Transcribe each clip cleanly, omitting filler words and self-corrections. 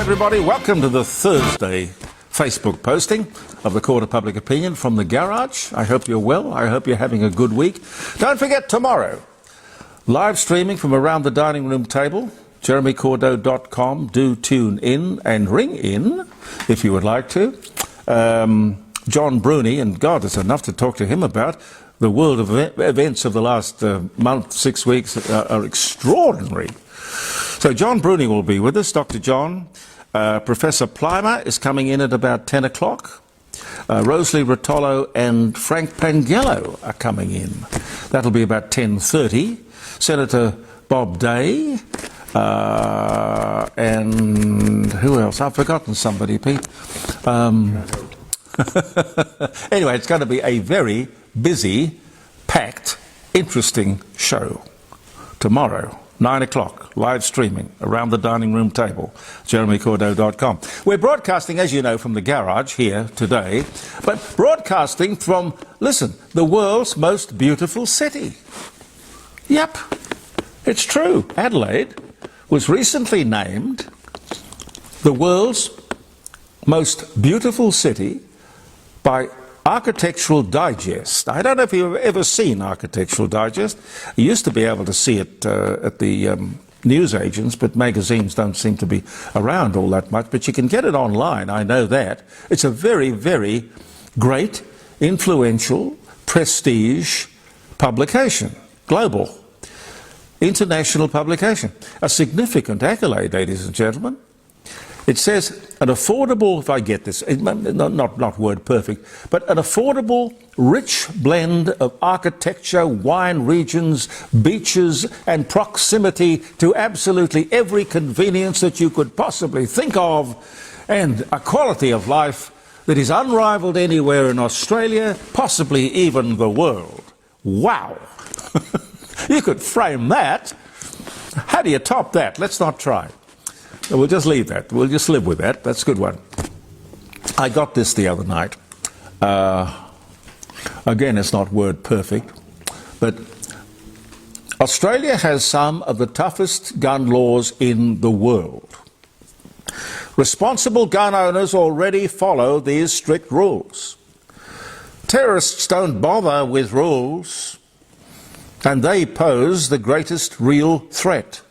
everybody. Welcome to the Thursday Facebook posting of the Court of Public Opinion from the garage. I hope you're well. I hope you're having a good week. Don't forget, tomorrow, live streaming from around the dining room table, jeremycordeaux.com. Do tune in and ring in if you would like to. John Bruni, and God, there's enough to talk to him about. The world of events of the last month, 6 weeks are extraordinary. So John Bruni will be with us, Dr. John. Professor Plimer is coming in at about 10 o'clock. Rosalie Rotolo and Frank Pangello are coming in. That'll be about 10:30. Senator Bob Day, and who else? I've forgotten somebody, Pete. Anyway, it's going to be a very busy, packed, interesting show. Tomorrow, 9 o'clock, live streaming around the dining room table, jeremycordeaux.com. We're broadcasting, as you know, from the garage here today, but broadcasting from, listen, the world's most beautiful city. Yep, it's true. Adelaide was recently named the world's most beautiful city by Architectural Digest. I don't know if you've ever seen Architectural Digest. You used to be able to see it at the newsagents, but magazines don't seem to be around all that much. But you can get it online, I know that. It's a very, very great, influential, prestige publication. Global, international publication. A significant accolade, ladies and gentlemen. It says an affordable, if I get this, not word perfect, but an affordable, rich blend of architecture, wine regions, beaches, and proximity to absolutely every convenience that you could possibly think of, and a quality of life that is unrivaled anywhere in Australia, possibly even the world. Wow! You could frame that. How do you top that? Let's not try. We'll just leave that. We'll just live with that. That's a good one. I got this the other night. Again, it's not word perfect, but Australia has some of the toughest gun laws in the world. Responsible gun owners already follow these strict rules. Terrorists don't bother with rules, and they pose the greatest real threat.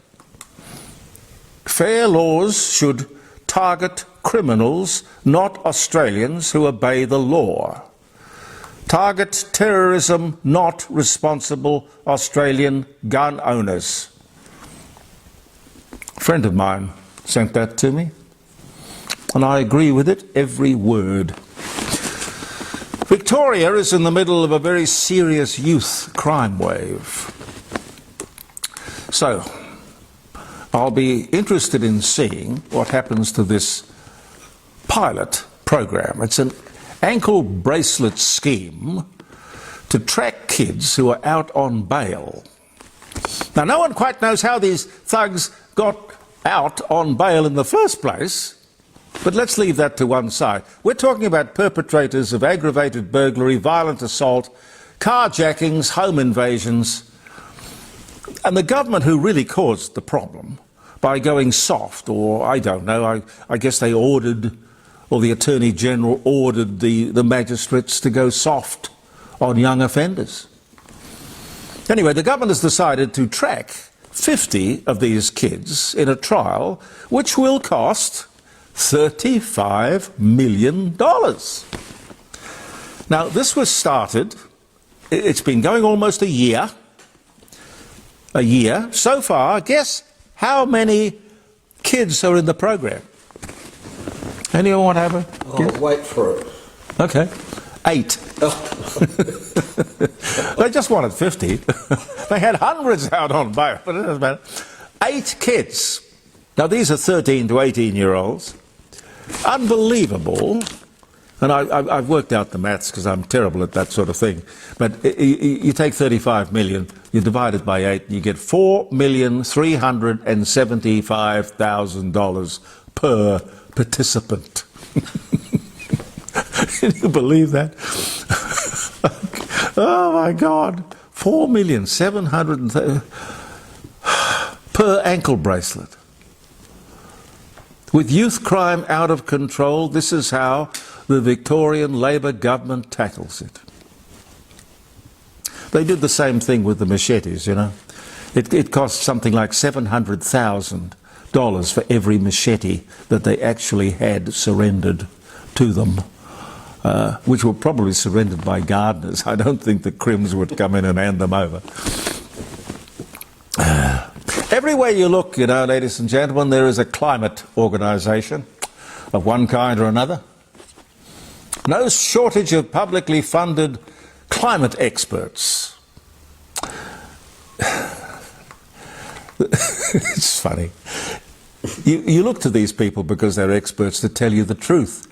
Fair laws should target criminals, not Australians who obey the law. Target terrorism, not responsible Australian gun owners. A friend of mine sent that to me, and I agree with it, every word. Victoria is in the middle of a very serious youth crime wave. So, I'll be interested in seeing what happens to this pilot program. It's an ankle-bracelet scheme to track kids who are out on bail. Now, no one quite knows how these thugs got out on bail in the first place, but let's leave that to one side. We're talking about perpetrators of aggravated burglary, violent assault, carjackings, home invasions, and the government who really caused the problem by going soft, or I don't know, I guess they ordered, or the Attorney General ordered the magistrates to go soft on young offenders. Anyway, the government has decided to track 50 of these kids in a trial which will cost $35 million. Now, this was started, it's been going almost a year. So far, guess how many kids are in the program? Anyone want to have a guess? I'll wait for it. Okay. 8. They just wanted 50. They had hundreds out on bail, but it doesn't matter. 8 kids. Now, these are 13 to 18-year-olds. Unbelievable. And I've worked out the maths because I'm terrible at that sort of thing. But you take 35 million, you divide it by 8, and you get $4,375,000 per participant. Can you believe that? Oh my God. 4,730,000 per ankle bracelet. With youth crime out of control, this is how the Victorian Labor government tackles it. They did the same thing with the machetes, you know. It cost something like $700,000 for every machete that they actually had surrendered to them, which were probably surrendered by gardeners. I don't think the Crims would come in and hand them over. Everywhere you look, you know, ladies and gentlemen, there is a climate organisation of one kind or another. No shortage of publicly funded climate experts. It's funny. You look to these people because they're experts to tell you the truth.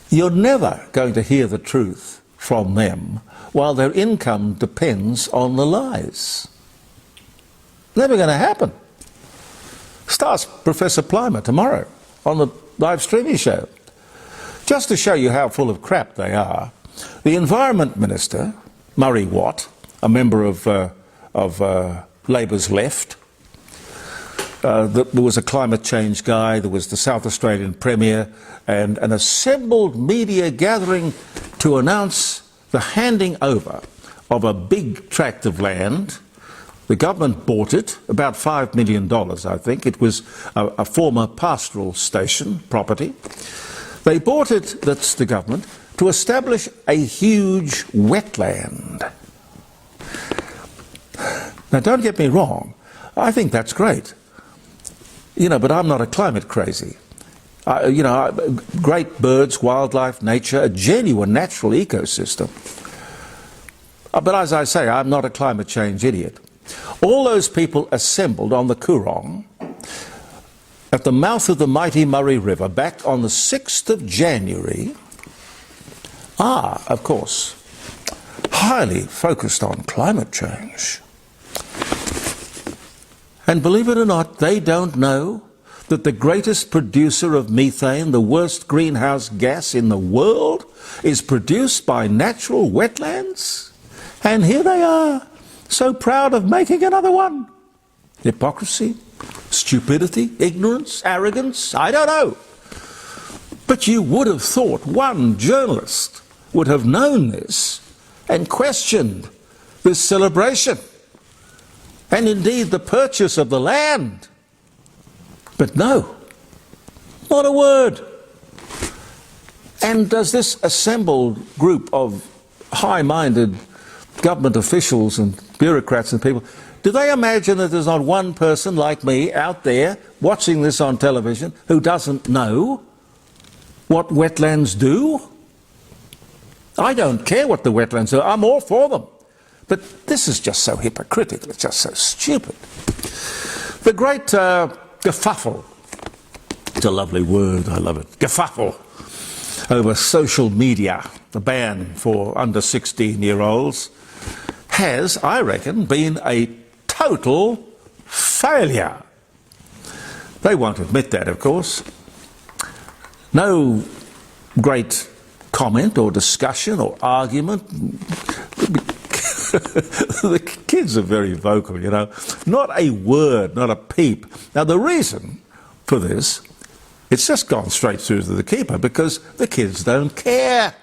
You're never going to hear the truth from them while their income depends on the lies. Never going to happen. Starts Professor Plimer tomorrow on the live streaming show. Just to show you how full of crap they are, the Environment Minister, Murray Watt, a member of Labor's left, there was a climate change guy, there was the South Australian Premier, and an assembled media gathering to announce the handing over of a big tract of land. The government bought it, about $5 million, I think. It was a former pastoral station property. They bought it, that's the government, to establish a huge wetland. Now, don't get me wrong. I think that's great. You know, but I'm not a climate crazy. You know, great birds, wildlife, nature, a genuine natural ecosystem. But as I say, I'm not a climate change idiot. All those people assembled on the Coorong at the mouth of the mighty Murray River back on the 6th of January are, of course, highly focused on climate change. And believe it or not, they don't know that the greatest producer of methane, the worst greenhouse gas in the world, is produced by natural wetlands. And here they are, so proud of making another one. Hypocrisy, stupidity, ignorance, arrogance, I don't know. But you would have thought one journalist would have known this and questioned this celebration, and indeed the purchase of the land. But no, not a word. And does this assembled group of high-minded government officials and bureaucrats and people, do they imagine that there's not one person like me out there watching this on television who doesn't know what wetlands do? I don't care what the wetlands are, I'm all for them. But this is just so hypocritical, it's just so stupid. The great kerfuffle, it's a lovely word, I love it, kerfuffle over social media, the ban for under 16-year-olds, has, I reckon, been a total failure. They won't admit that, of course. No great comment or discussion or argument. The kids are very vocal, you know. Not a word, not a peep. Now, the reason for this, it's just gone straight through to the keeper because the kids don't care.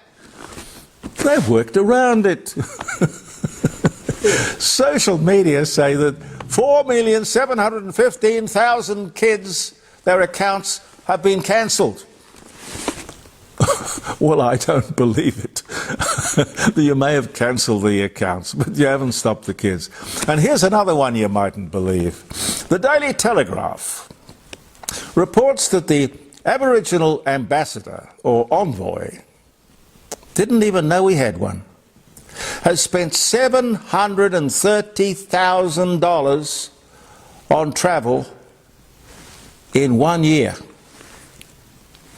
They've worked around it. Social media say that 4,715,000 kids, their accounts have been cancelled. Well, I don't believe it. You may have cancelled the accounts, but you haven't stopped the kids. And here's another one you mightn't believe. The Daily Telegraph reports that the Aboriginal ambassador, or envoy, didn't even know he had one, has spent $730,000 on travel in 1 year.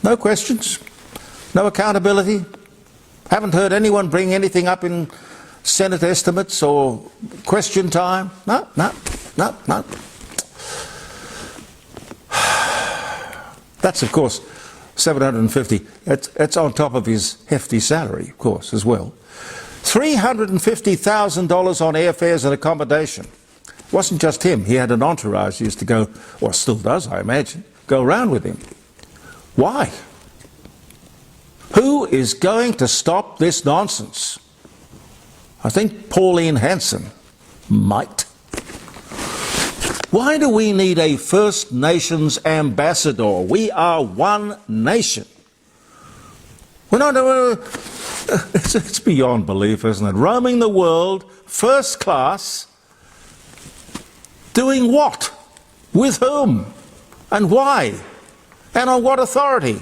No questions, no accountability. Haven't heard anyone bring anything up in Senate estimates or question time. No. That's, of course, 750. That's on top of his hefty salary, of course, as well. $350,000 on airfares and accommodation. It wasn't just him. He had an entourage. He used to go, or still does, I imagine, go around with him. Why? Who is going to stop this nonsense? I think Pauline Hanson might. Why do we need a First Nations ambassador? We are one nation. We're not, it's beyond belief, isn't it? Roaming the world, first class, doing what? With whom? And why? And on what authority?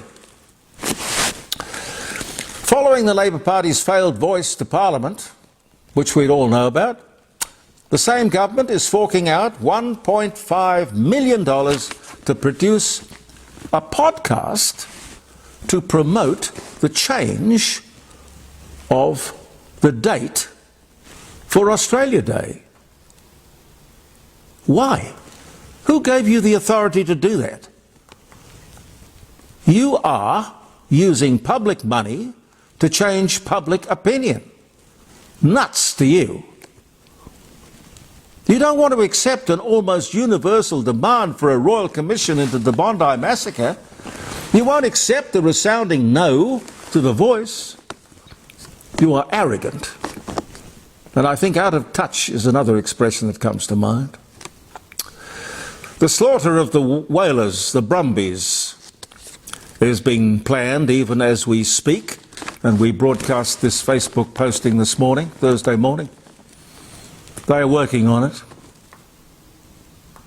Following the Labour Party's failed voice to Parliament, which we'd all know about, the same government is forking out $1.5 million to produce a podcast to promote the change of the date for Australia Day. Why? Who gave you the authority to do that? You are using public money to change public opinion. Nuts to you. You don't want to accept an almost universal demand for a royal commission into the Bondi massacre. You won't accept a resounding no to the voice. You are arrogant. And I think out of touch is another expression that comes to mind. The slaughter of the whalers, the Brumbies, is being planned even as we speak, and we broadcast this Facebook posting this morning, Thursday morning. They are working on it.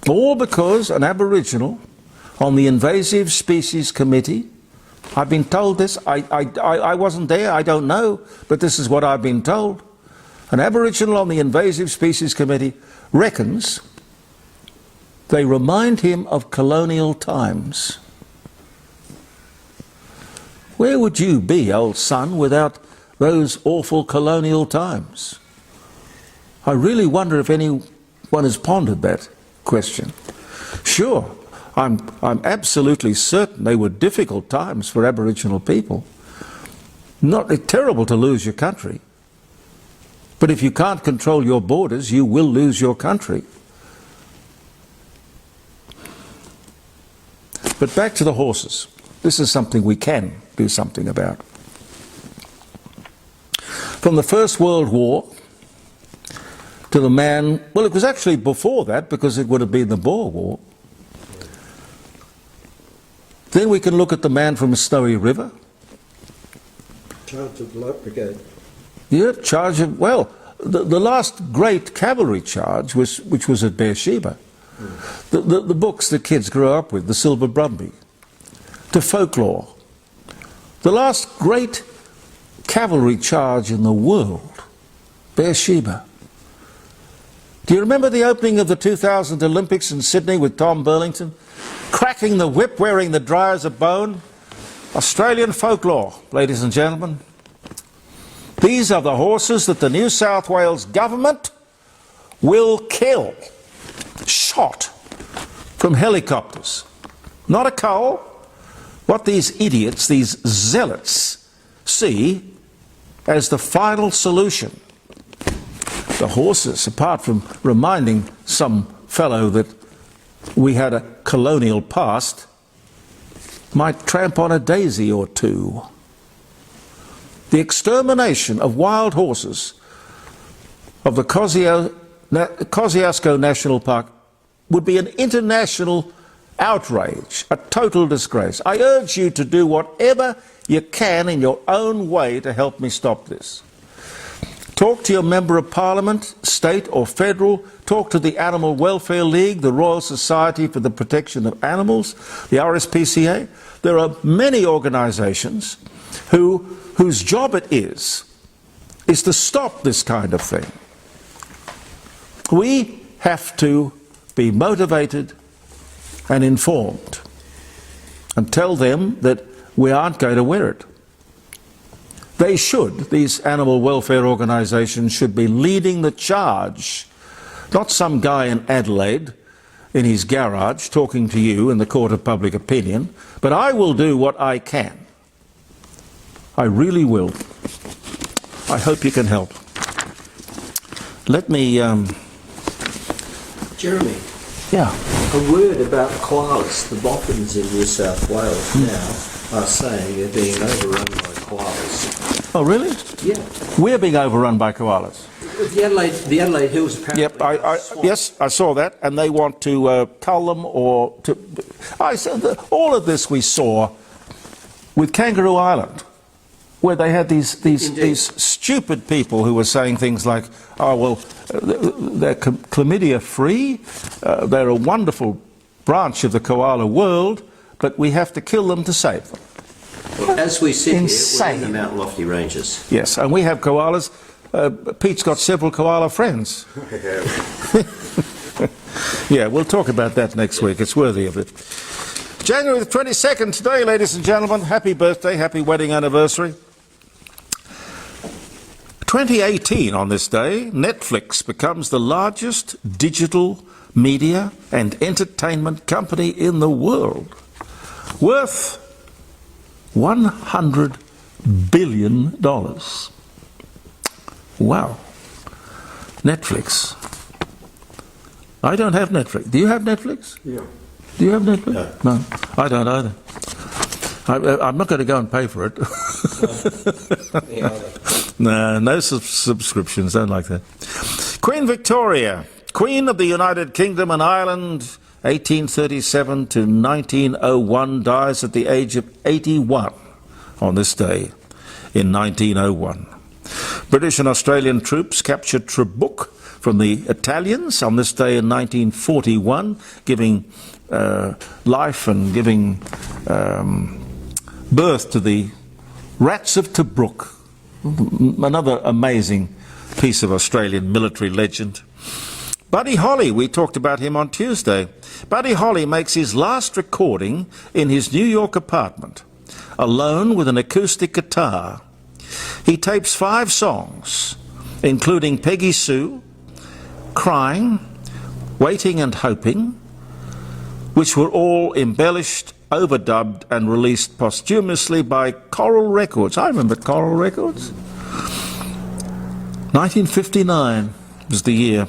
All because an Aboriginal on the Invasive Species Committee, I've been told this, I wasn't there, I don't know, but this is what I've been told. An Aboriginal on the Invasive Species Committee reckons they remind him of colonial times. Where would you be, old son, without those awful colonial times? I really wonder if anyone has pondered that question. Sure, I'm absolutely certain they were difficult times for Aboriginal people. Not terrible to lose your country. But if you can't control your borders, you will lose your country. But back to the horses. This is something we can do something about. From the First World War to the man, well, it was actually before that because it would have been the Boer War. Then we can look at the man from the Snowy River. Charge of the Light Brigade. Yeah, charge of, well, the last great cavalry charge which was at Beersheba. The books that kids grew up with, the Silver Brumby, to folklore. The last great cavalry charge in the world, Beersheba. Do you remember the opening of the 2000 Olympics in Sydney with Tom Burlington? Cracking the whip, wearing the dry as a bone. Australian folklore, ladies and gentlemen. These are the horses that the New South Wales government will kill. Shot from helicopters. Not a cull. What these idiots, these zealots, see as the final solution. The horses, apart from reminding some fellow that we had a colonial past, might tramp on a daisy or two. The extermination of wild horses of the Kosciuszko National Park would be an international outrage, a total disgrace. I urge you to do whatever you can in your own way to help me stop this. Talk to your Member of Parliament, state or federal. Talk to the Animal Welfare League, the Royal Society for the Protection of Animals, the RSPCA. There are many organisations whose job it is to stop this kind of thing. We have to be motivated and informed and tell them that we aren't going to wear it. They should, these animal welfare organisations should be leading the charge, not some guy in Adelaide in his garage talking to you in the court of public opinion, but I will do what I can. I really will. I hope you can help. Let me... Jeremy. Yeah. A word about koalas. The Boffins in New South Wales now are saying they're being overrun by koalas. Oh, really? Yeah. We're being overrun by koalas. The Adelaide Hills apparently. Yep, yes, I saw that, and they want to cull them or to. I said that all of this we saw with Kangaroo Island, where they had these stupid people who were saying things like, "Oh well, they're chlamydia free, they're a wonderful branch of the koala world, but we have to kill them to save them." Well, as we sit Insane. here, we're in the Mount Lofty Ranges. Yes, and we have koalas. Pete's got several koala friends. Yeah, we'll talk about that next week. It's worthy of it. January the 22nd today, ladies and gentlemen. Happy birthday, happy wedding anniversary. 2018 on this day, Netflix becomes the largest digital media and entertainment company in the world, worth $100 billion. Wow. Netflix. I don't have Netflix. Do you have Netflix? Yeah. Do you have Netflix? No. I don't either. I'm not going to go and pay for it. No subscriptions. Don't like that. Queen Victoria, Queen of the United Kingdom and Ireland, 1837 to 1901, dies at the age of 81 on this day in 1901. British and Australian troops captured Trabuc from the Italians on this day in 1941, giving life and giving birth to the Rats of Tobruk, another amazing piece of Australian military legend. Buddy Holly, we talked about him on Tuesday. Buddy Holly makes his last recording in his New York apartment, alone with an acoustic guitar. He tapes 5 songs, including Peggy Sue, Crying, Waiting and Hoping, which were all embellished, overdubbed and released posthumously by Coral Records. I remember Coral Records. 1959 was the year.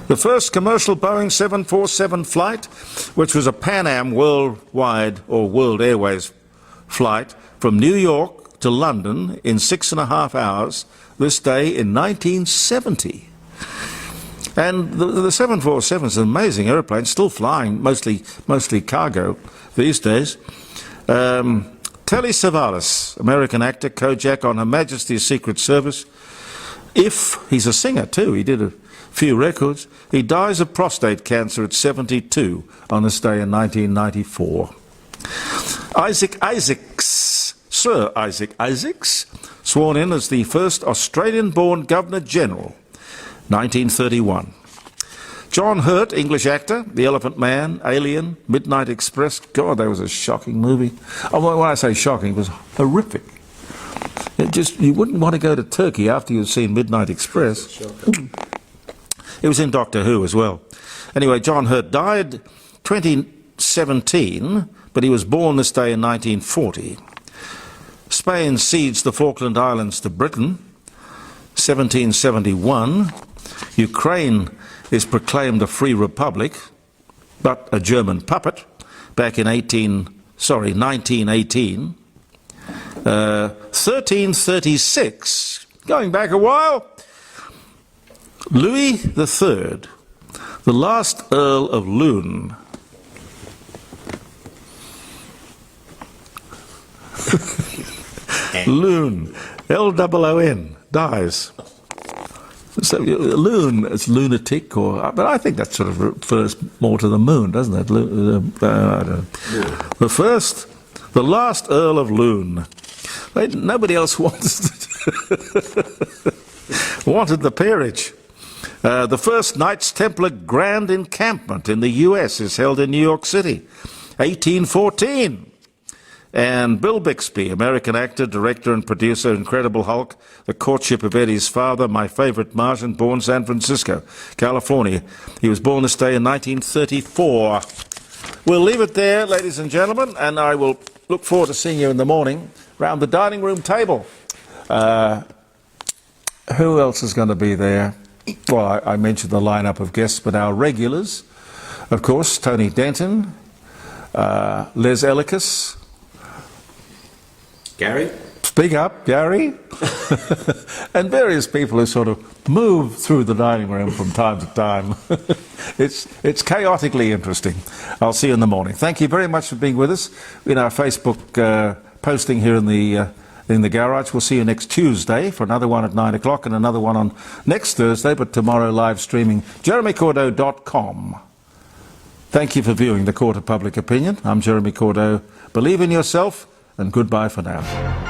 The first commercial Boeing 747 flight, which was a Pan Am worldwide or World Airways flight from New York to London in 6.5 hours, this day in 1970. And the 747 is an amazing airplane, still flying, mostly cargo these days. Telly Savalas, American actor, Kojak on Her Majesty's Secret Service. He's a singer too, he did a few records. He dies of prostate cancer at 72 on this day in 1994. Sir Isaac Isaacs, sworn in as the first Australian-born Governor-General, 1931. John Hurt, English actor, The Elephant Man, Alien, Midnight Express. God, that was a shocking movie. Oh, when I say shocking, it was horrific. You wouldn't want to go to Turkey after you'd seen Midnight Express. It was in Doctor Who as well. Anyway, John Hurt died 2017, but he was born this day in 1940. Spain cedes the Falkland Islands to Britain, 1771. Ukraine is proclaimed a free republic, but a German puppet, back in 1918. 1336, going back a while, Louis III, the last Earl of Loon. Loon, L-O-O-N, dies. So loon, it's lunatic, but I think that sort of refers more to the moon, doesn't it? The last Earl of Loon. Nobody else wanted the peerage. The first Knights Templar Grand Encampment in the US is held in New York City, 1814. And Bill Bixby, American actor, director and producer, Incredible Hulk, The Courtship of Eddie's Father, My Favorite Martian, born San Francisco, California. He was born this day in 1934. We'll leave it there, ladies and gentlemen, and I will look forward to seeing you in the morning round the dining room table. Who else is going to be there? Well, I mentioned the lineup of guests, but our regulars, Of course, Tony Denton, Les Ellicus. Gary? Speak up, Gary. And various people who sort of move through the dining room from time to time. It's chaotically interesting. I'll see you in the morning. Thank you very much for being with us in our Facebook posting here in the garage. We'll see you next Tuesday for another one at 9 o'clock and another one on next Thursday, but tomorrow live streaming jeremycordeaux.com. Thank you for viewing the Court of Public Opinion. I'm Jeremy Cordeaux. Believe in yourself, and goodbye for now.